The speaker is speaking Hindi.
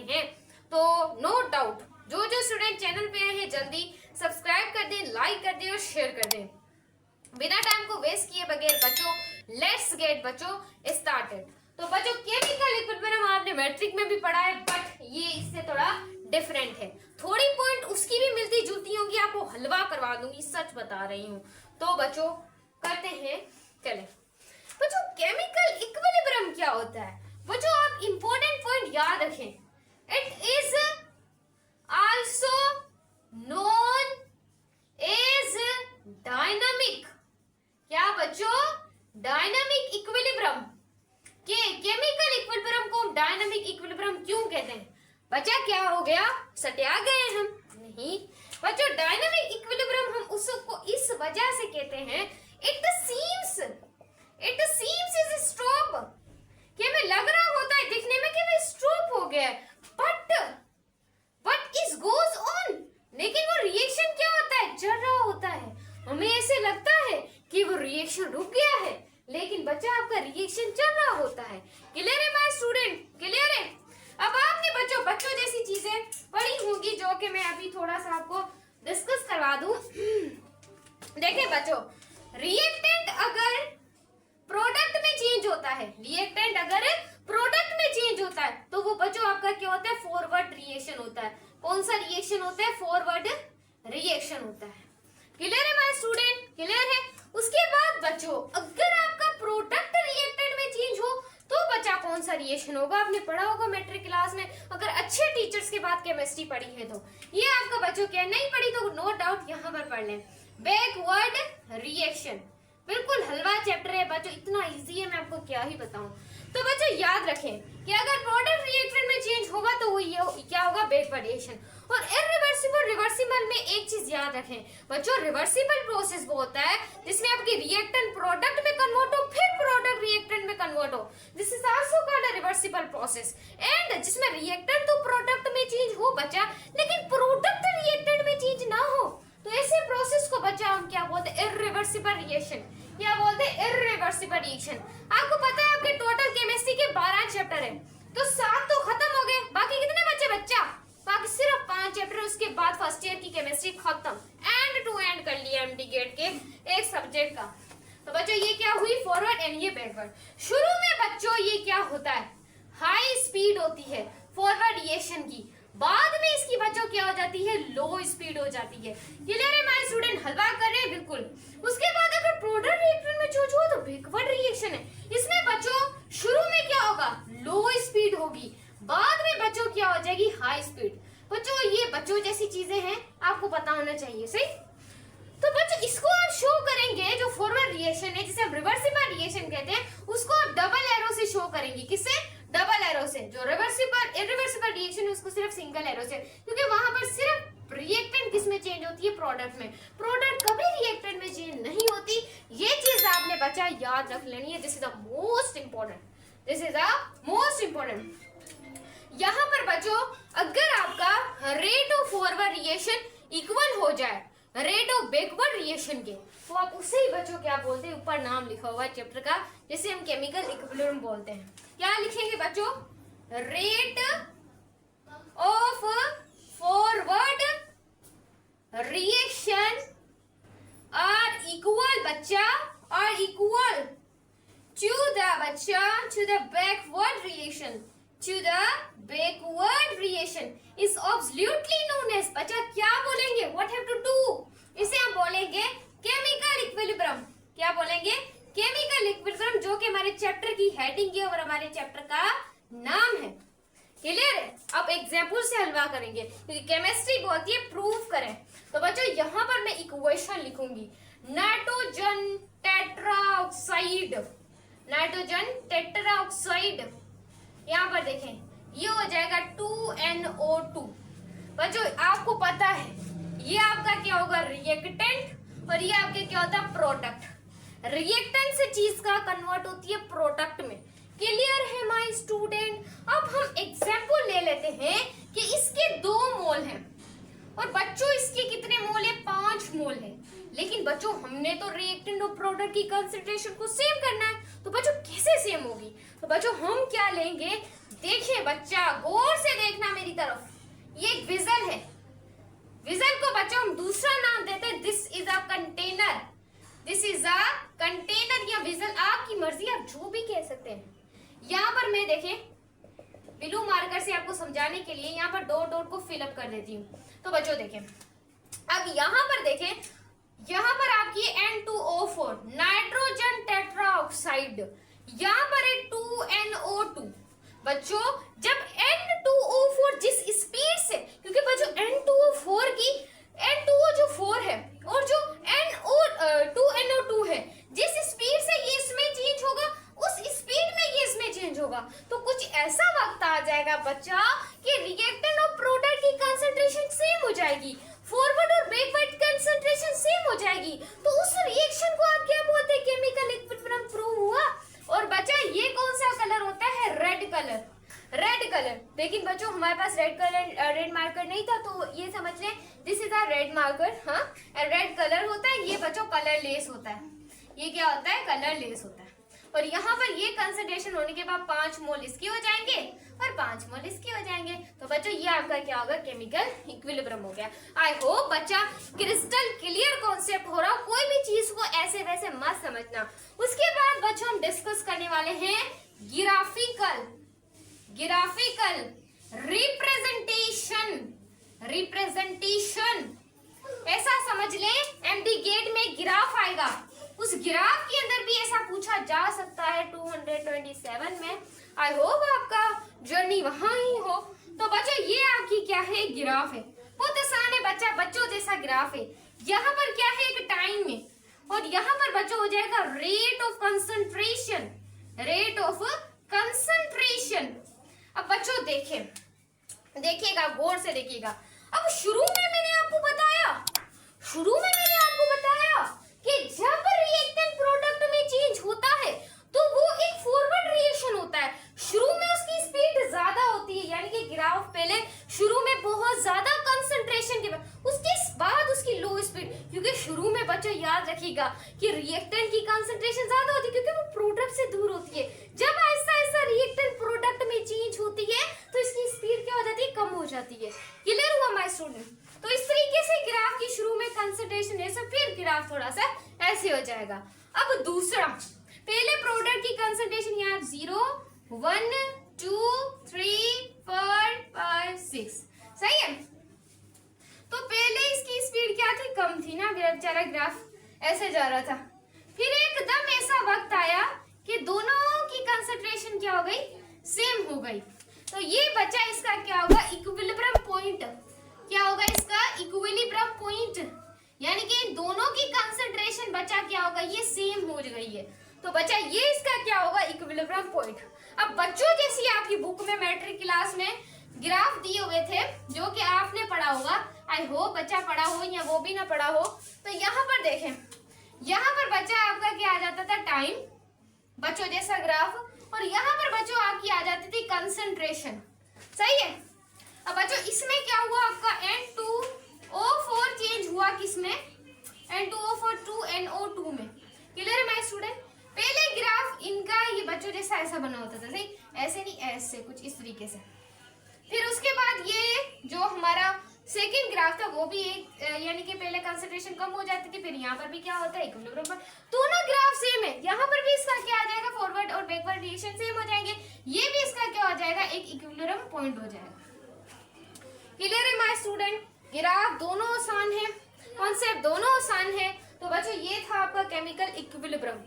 रहे हैं। तो नो डाउट जो जो स्टूडेंट चैनल पे आए हैं जल्दी सब्सक्राइब कर दें, लाइक कर दें और शेयर कर दें। बिना टाइम को वेस्ट किए बगैर बच्चों लेट्स गेट बच्चों स्टार्टेड। तो बच्चों केमिकल इक्विलिब्रियम आपने मैट्रिक में भी पढ़ा है, बट ये इससे थोड़ा डिफरेंट है। थोड़ी पॉइंट उसकी भी मिलती जुलती होंगी, आपको हलवा करवा दूंगी, सच बता रही हूँ। तो बच्चों करते हैं, चले बच्चों केमिकल इक्विलिब्रियम क्या होता है। बच्चों आप इंपॉर्टेंट पॉइंट याद रखें, it is also known as dynamic. क्या बच्चों? Dynamic equilibrium. केमिकल इक्विलिब्रियम को डायनामिक इक्विलिब्रियम क्यों कहते हैं? बच्चा क्या हो गया, सटिया गए हम? नहीं बच्चों, डायनामिक इक्विलिब्रियम हम उसको इस वजह से कहते हैं, इट सीम्स इज स्टॉप, कि हमें लग रहा होता है दिखने में कि मैं स्टॉप हो गया, बट इज गोज ऑन, लेकिन वो रिएक्शन क्या होता है, चल रहा होता है। हमें ऐसे लगता है कि वो रिएक्शन रुक गया है, लेकिन बच्चा आपका रिएक्शन चल रहा होता है। क्लियर है माय स्टूडेंट? क्लियर है? अब आपने बच्चों जैसी चीजें पढ़ी होंगी जो कि मैं अभी थोड़ा सा आपको डिस्कस करवा दूं। देखिए बच्चों, रिएक्टेंट अगर प्रोडक्ट में चेंज होता है, रिएक्टेंट अगर प्रोडक्ट में चेंज होता है तो वो बच्चों आपका क्या होता है, फॉरवर्ड रिएक्शन होता है। कौन सा रिएक्शन होता है? फॉरवर्ड रिएक्शन होता है। क्लियर है माय स्टूडेंट? क्लियर है? उसके बाद बच्चों अगर आपका प्रोडक्ट रिएक्टेंट में चेंज हो तो बच्चा कौन सा रिएक्शन होगा, आपने पढ़ा होगा मैट्रिक क्लास में, अगर अच्छे टीचर्स के बाद केमिस्ट्री पढ़ी है तो। ये आपका बच्चों क्या नहीं पढ़ी तो नो डाउट यहाँ पर पढ़ लें, बैकवर्ड रिएक्शन। बिल्कुल हलवा चैप्टर है बच्चों, इतना इजी है, मैं आपको क्या ही बताऊं। तो बच्चों याद रखें कि अगर प्रोडक्ट रिएक्टेंट में चेंज होगा तो वो ये क्या होगा, बैकवर्ड रिएक्शन। और इरिवर्सिबल रिवर्सिबल में एक चीज याद रखें बच्चों, रिवर्सिबल प्रोसेस वो होता है जिसमें आपकी रिएक्टेंट प्रोडक्ट में कन्वर्ट हो, फिर प्रोडक्ट रिएक्टेंट में कन्वर्ट हो, this is also called a reversible process. And जिसमें रिएक्टेंट तो प्रोडक्ट में चेंज हो बच्चा, लेकिन प्रोडक्ट रिएक्टेंट में चेंज ना हो, तो ऐसे प्रोसेस को बच्चा हम क्या बोलते हैं, इरिवर्सिबल रिएक्शन। क्या बोलते हैं? Irreversible reaction. आपको पता है आपके टोटल केमिस्ट्री के 12 चैप्टर है, तो 7 तो खत्म हो गए, बाकी कितने बचे बच्चा? बाकी सिर्फ 5 चैप्टर, उसके बाद फर्स्ट ईयर की केमिस्ट्री खत्म, एंड टू एंड कर लिया एमडी गेट के एक सब्जेक्ट का। तो बच्चों ये क्या हुई, फॉरवर्ड एंड ये बैकवर्ड। शुरू में बच्चों ये क्या होता है, हाई स्पीड होती है फॉरवर्ड रिएक्शन की, बाद में इसकी बच्चों क्या हो जाती है, लो स्पीड हो जाती है। क्लियर है माय स्टूडेंट? हलवा कर रहे हैं बिल्कुल। उसके बाद अगर प्रोडक्ट रिएक्शन में चेंज हुआ तो बैकवर्ड रिएक्शन है। इसमें बच्चों शुरू में क्या होगा, लो स्पीड होगी, बाद में बच्चों क्या हो जाएगी, हाई स्पीड। बच्चों ये बच्चों जैसी चीजें हैं, आपको पता होना चाहिए, सही। तो बच्चों इसको आप शो करेंगे, जो फॉरवर्ड रिएक्शन है जिसे हम रिवर्सिबल रिएक्शन कहते हैं, उसको आप डबल एरो से शो करेंगे। किससे? डबल एरो से। जो रिवर्सिबल इरिवर्सिबल रिएक्शन है उसको सिर्फ सिंगल एरो से, क्योंकि वहां पर सिर्फ रिएक्टेंट किसमें चेंज होती है, प्रोडक्ट में। प्रोडक्ट कभी रिएक्टेंट में चेंज नहीं होती, ये चीज आपने बच्चा याद रख लेनी है। This is the most important, this is the most important. यहाँ पर बच्चों अगर आपका rate of forward reaction equal हो जाए रेट ऑफ बैकवर्ड रिएक्शन के, तो आप उसे ही बच्चों क्या बोलते हैं, ऊपर नाम लिखा हुआ है चैप्टर का, जिसे हम केमिकल इक्विलिब्रियम बोलते हैं। क्या लिखेंगे बच्चों? Rate of forward reaction are equal बच्चा, आर इक्वल टू द बच्चा to the backward reaction, to the backward reaction is absolutely known as, बच्चा क्या बोलेंगे, what have to do, इसे हम बोलेंगे केमिकल इक्विलिब्रियम। क्या बोलेंगे? केमिकल इक्विलिब्रियम, जो कि हमारे चैप्टर की हेडिंग है और हमारे चैप्टर का नाम है। क्लियर है? अब एग्जाम्पल से हलवा करेंगे, क्योंकि केमिस्ट्री बोलती है प्रूव करें। तो बच्चों यहाँ पर मैं इक्वेशन लिखूंगी, नाइट्रोजन टेट्राऑक्साइड, नाइट्रोजन टेट्राऑक्साइड। यहाँ पर देखें ये हो जाएगा 2NO2। बच्चों आपको पता है ये आपका क्या होगा, रिएक्टेंट, और ये आपके क्या होता है, प्रोडक्ट। रिएक्टेंट से चीज का कन्वर्ट होती है प्रोडक्ट में। क्लियर है माय स्टूडेंट? अब हम एग्जाम्पल ले लेते हैं कि इसके 2 मोल हैं, और बच्चों इसके कितने मोल है, 5 मोल है। लेकिन बच्चों हमने तो रिएक्टेंट और प्रोडक्ट की कंसंट्रेशन को सेम करना है, तो बच्चों कैसे सेम होगी? तो बच्चों हम क्या लेंगे, देखिए बच्चा गौर से देखना मार्कर से आपको समझाने के लिए यहाँ पर डॉट डॉट को फिलअप कर देती हूँ। तो बच्चों देखें, अब यहाँ पर देखें, यहाँ पर आपकी N2O4 नाइट्रोजन टेट्राऑक्साइड, यहाँ पर है 2NO2। बच्चों जब N2O4 जिस स्पीड से, क्योंकि बच्चों N2O4 की N2O जो 4 है और जो NO2NO2 है, जिस स्पीड से ये इसमें चेंज होगा उस स्पीड में ये इसमें चेंज होगा। तो कुछ ऐसा वक्त आ जाएगा बच्चा कि रिएक्टेंट और प्रोडक्ट की कंसंट्रेशन सेम हो जाएगी, फॉरवर्ड और बैकवर्ड कंसंट्रेशन सेम हो जाएगी। तो उस रिएक्शन को आप क्या बोलते हैं, केमिकल इक्विलिब्रियम प्रूव हुआ। और बच्चा ये कौन सा कलर होता है, रेड कलर, रेड कलर। लेकिन बच्चों हमारे पास रेड मार्कर नहीं था, तो ये समझ लें this is a red marker. हाँ, रेड कलर होता है, ये बच्चों कलर लेस होता है, ये क्या होता है, कलर लेस होता है। और यहाँ पर ये कंसंट्रेशन होने के बाद 5 मोल इसके हो जाएंगे और 5 मोल इसके हो जाएंगे। तो बच्चों ये आपका क्या होगा, केमिकल इक्विलिब्रियम हो गया। आई होप बच्चा क्रिस्टल क्लियर कॉन्सेप्ट हो रहा हो, कोई भी चीज को ऐसे वैसे मत समझना। उसके बाद बच्चों हम डिस्कस करने वाले हैं ग्राफिकल रिप्रेजेंटेशन। ऐसा समझ ले एमडी गेट में ग्राफ आएगा, उस ग्राफ के अंदर भी ऐसा पूछा जा सकता है 227 में। आई होप आपका जर्नी वहां ही हो। तो बच्चों ये आपकी क्या है, ग्राफ है, बहुत आसान है बच्चा, बच्चों जैसा ग्राफ है। यहाँ पर क्या है, एक टाइम में, और यहाँ पर बच्चों हो जाएगा rate of concentration, rate of concentration. अब बच्चों देखिएगा गौर से देखिएगा। अब शुरू में मैंने आपको बताया कि जब रिएक्टेंट प्रोडक्ट में चेंज होता है तो वो एक फॉरवर्ड रिएक्शन होता है। शुरू में उसकी स्पीड ज्यादा होती है, यानी कि ग्राफ पहले शुरू में बहुत ज्यादा कंसंट्रेशन के बाद, उसके बाद उसकी लो स्पीड, क्योंकि शुरू में बच्चों याद रखिएगा कि रिएक्टेंट की कंसंट्रेशन ज्यादा होती है क्योंकि वो प्रोडक्ट से दूर होती है। जब ऐसा ऐसा रिएक्टेंट प्रोडक्ट में चेंज होती है तो इसकी स्पीड क्या हो जाती है, कम हो जाती है। क्लियर हुआ माय स्टूडेंट? तो इस तरीके से ग्राफ की शुरू में कंसंट्रेशन ऐसा, फिर ग्राफ थोड़ा सा ऐसे हो जाएगा। अब दूसरा, पहले प्रोडक्ट की कंसंट्रेशन यहाँ 0 1 2 3 4 5 6, सही है। तो पहले इसकी स्पीड क्या थी, कम थी ना, बेचारा ग्राफ ऐसे जा रहा था। फिर एकदम ऐसा वक्त आया कि दोनों की कंसंट्रेशन क्या हो गई, सेम हो गई। तो ये बच्चा इसका क्या होगा, इक्विलिब्रियम पॉइंट। क्या होगा इसका, इक्विलिब्रियम पॉइंट, यानी कि इन दोनों की कंसंट्रेशन बच्चा क्या होगा, ये सेम हो गई है। तो बच्चा ये इसका क्या होगा, इक्विलिब्रियम पॉइंट। अब बच्चों जैसी आपकी बुक में मैट्रिक क्लास में ग्राफ दिए हुए थे जो कि आपने पढ़ा होगा, आई होप बच्चा पढ़ा हो या वो भी ना पढ़ा हो। तो यहाँ पर देखें, यहाँ पर बच्चा आपका क्या आ जाता था, टाइम, बच्चों जैसा ग्राफ, और यहाँ पर बच्चों आपकी आ जाती थी कंसंट्रेशन, सही है। अब बच्चों इसमें क्या हुआ, आपका N2O4 चेंज हुआ किसमें, N2O4 2NO2 में। क्लियर है माय स्टूडेंट? पहले ग्राफ इनका ये बच्चों जैसा ऐसा बना होता था, सही, ऐसे नहीं, ऐसे कुछ इस तरीके से। फिर उसके बाद ये जो हमारा सेकेंड ग्राफ था वो भी एक, यानी कि पहले कंसंट्रेशन कम हो जाती थी, फिर यहाँ पर भी क्या होता है, इक्विलिब्रियम पर। दोनों ग्राफ सेम है, यहाँ पर भी इसका क्या आ जाएगा, फॉरवर्ड और बैकवर्ड रिएक्शन सेम हो जाएंगे, ये भी इसका क्या हो जाएगा, एक इक्विलिब्रियम पॉइंट हो जाएगा। क्लियर है माय स्टूडेंट? ग्राफ दोनों आसान है, कॉन्सेप्ट दोनों आसान है। तो बच्चों ये था आपका केमिकल इक्विलिब्रियम।